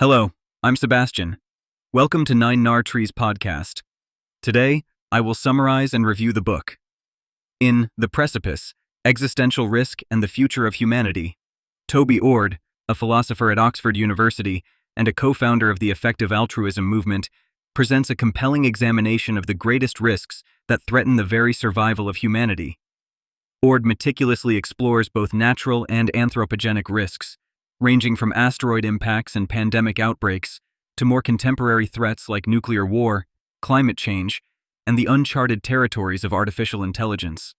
Hello, I'm Sebastian. Welcome to Nine Nar Trees podcast. Today, I will summarize and review the book. In The Precipice, Existential Risk and the Future of Humanity, Toby Ord, a philosopher at Oxford University and a co-founder of the effective altruism movement, presents a compelling examination of the greatest risks that threaten the very survival of humanity. Ord meticulously explores both natural and anthropogenic risks, ranging from asteroid impacts and pandemic outbreaks to more contemporary threats like nuclear war, climate change, and the uncharted territories of artificial intelligence.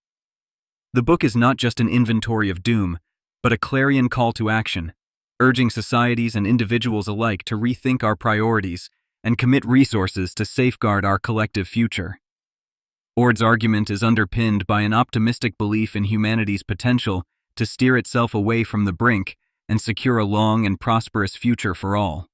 The book is not just an inventory of doom, but a clarion call to action, urging societies and individuals alike to rethink our priorities and commit resources to safeguard our collective future. Ord's argument is underpinned by an optimistic belief in humanity's potential to steer itself away from the brink and secure a long and prosperous future for all.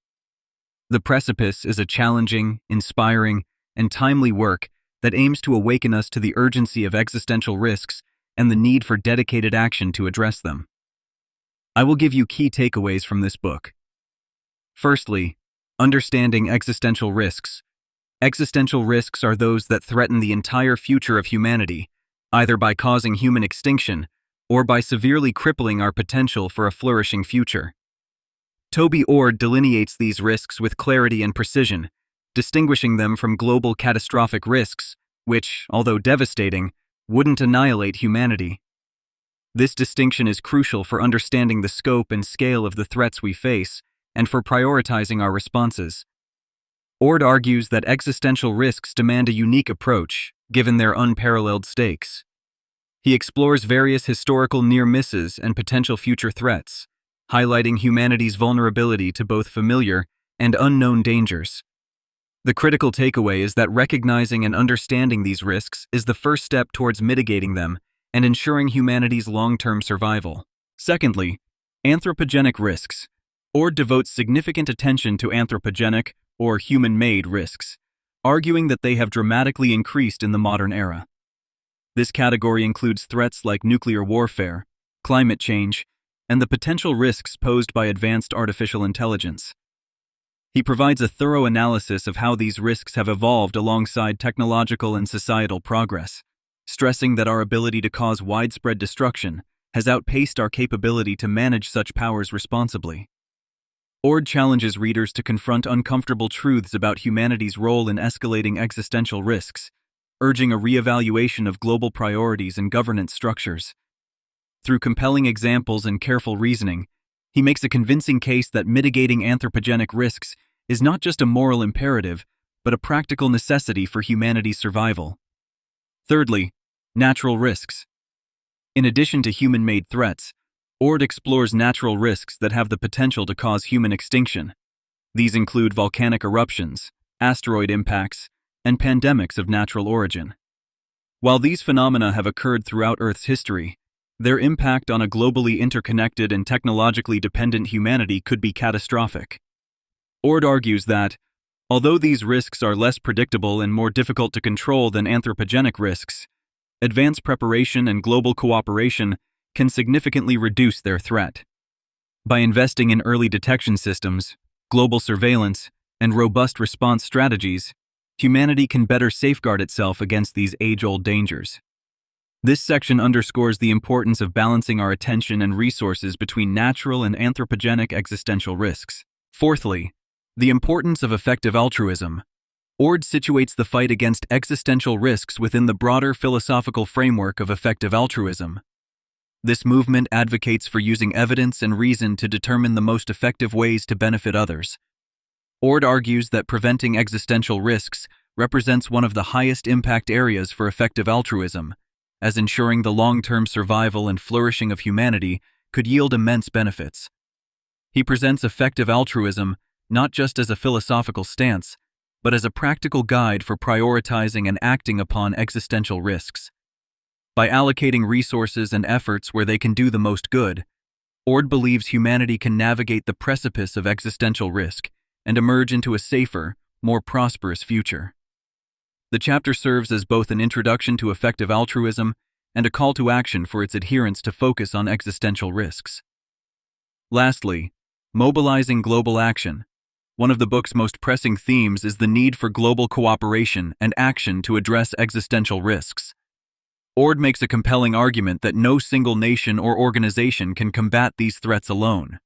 The Precipice is a challenging, inspiring, and timely work that aims to awaken us to the urgency of existential risks and the need for dedicated action to address them. I will give you key takeaways from this book. Firstly, understanding existential risks. Existential risks are those that threaten the entire future of humanity, either by causing human extinction or by severely crippling our potential for a flourishing future. Toby Ord delineates these risks with clarity and precision, distinguishing them from global catastrophic risks, which, although devastating, wouldn't annihilate humanity. This distinction is crucial for understanding the scope and scale of the threats we face and for prioritizing our responses. Ord argues that existential risks demand a unique approach, given their unparalleled stakes. He explores various historical near misses and potential future threats, highlighting humanity's vulnerability to both familiar and unknown dangers. The critical takeaway is that recognizing and understanding these risks is the first step towards mitigating them and ensuring humanity's long-term survival. Secondly, anthropogenic risks. Ord devotes significant attention to anthropogenic, or human-made risks, arguing that they have dramatically increased in the modern era. This category includes threats like nuclear warfare, climate change, and the potential risks posed by advanced artificial intelligence. He provides a thorough analysis of how these risks have evolved alongside technological and societal progress, stressing that our ability to cause widespread destruction has outpaced our capability to manage such powers responsibly. Ord challenges readers to confront uncomfortable truths about humanity's role in escalating existential risks, urging a reevaluation of global priorities and governance structures. Through compelling examples and careful reasoning, he makes a convincing case that mitigating anthropogenic risks is not just a moral imperative, but a practical necessity for humanity's survival. Thirdly, natural risks. In addition to human-made threats, Ord explores natural risks that have the potential to cause human extinction. These include volcanic eruptions, asteroid impacts, and pandemics of natural origin. While these phenomena have occurred throughout Earth's history, their impact on a globally interconnected and technologically dependent humanity could be catastrophic. Ord argues that, although these risks are less predictable and more difficult to control than anthropogenic risks, advanced preparation and global cooperation can significantly reduce their threat. By investing in early detection systems, global surveillance, and robust response strategies, humanity can better safeguard itself against these age-old dangers. This section underscores the importance of balancing our attention and resources between natural and anthropogenic existential risks. Fourthly, the importance of effective altruism. Ord situates the fight against existential risks within the broader philosophical framework of effective altruism. This movement advocates for using evidence and reason to determine the most effective ways to benefit others. Ord argues that preventing existential risks represents one of the highest impact areas for effective altruism, as ensuring the long-term survival and flourishing of humanity could yield immense benefits. He presents effective altruism not just as a philosophical stance, but as a practical guide for prioritizing and acting upon existential risks. By allocating resources and efforts where they can do the most good, Ord believes humanity can navigate the precipice of existential risk and emerge into a safer, more prosperous future. The chapter serves as both an introduction to effective altruism and a call to action for its adherents to focus on existential risks. Lastly, mobilizing global action. One of the book's most pressing themes is the need for global cooperation and action to address existential risks. Ord makes a compelling argument that no single nation or organization can combat these threats alone.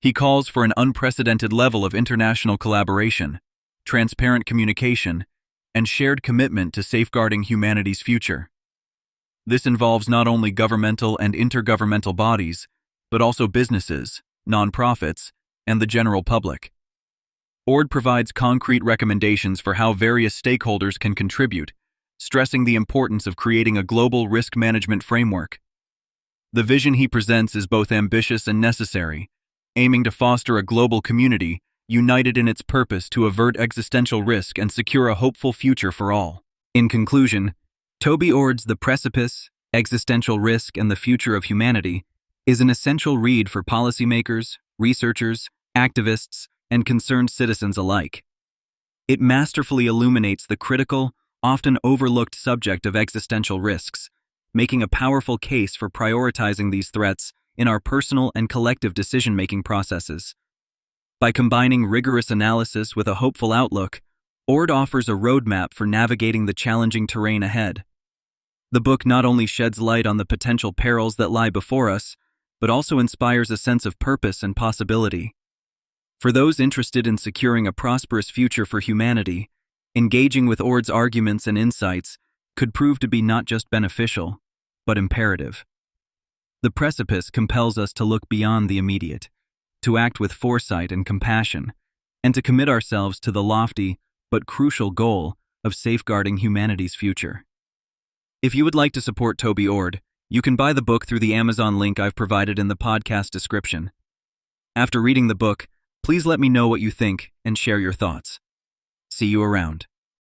He calls for an unprecedented level of international collaboration, transparent communication, and shared commitment to safeguarding humanity's future. This involves not only governmental and intergovernmental bodies, but also businesses, nonprofits, and the general public. Ord provides concrete recommendations for how various stakeholders can contribute, stressing the importance of creating a global risk management framework. The vision he presents is both ambitious and necessary, aiming to foster a global community united in its purpose to avert existential risk and secure a hopeful future for all. In conclusion, Toby Ord's The Precipice, Existential Risk and the Future of Humanity is an essential read for policymakers, researchers, activists, and concerned citizens alike. It masterfully illuminates the critical, often overlooked subject of existential risks, making a powerful case for prioritizing these threats in our personal and collective decision-making processes. By combining rigorous analysis with a hopeful outlook, Ord offers a roadmap for navigating the challenging terrain ahead. The book not only sheds light on the potential perils that lie before us, but also inspires a sense of purpose and possibility. For those interested in securing a prosperous future for humanity, engaging with Ord's arguments and insights could prove to be not just beneficial, but imperative. The Precipice compels us to look beyond the immediate, to act with foresight and compassion, and to commit ourselves to the lofty but crucial goal of safeguarding humanity's future. If you would like to support Toby Ord, you can buy the book through the Amazon link I've provided in the podcast description. After reading the book, please let me know what you think and share your thoughts. See you around.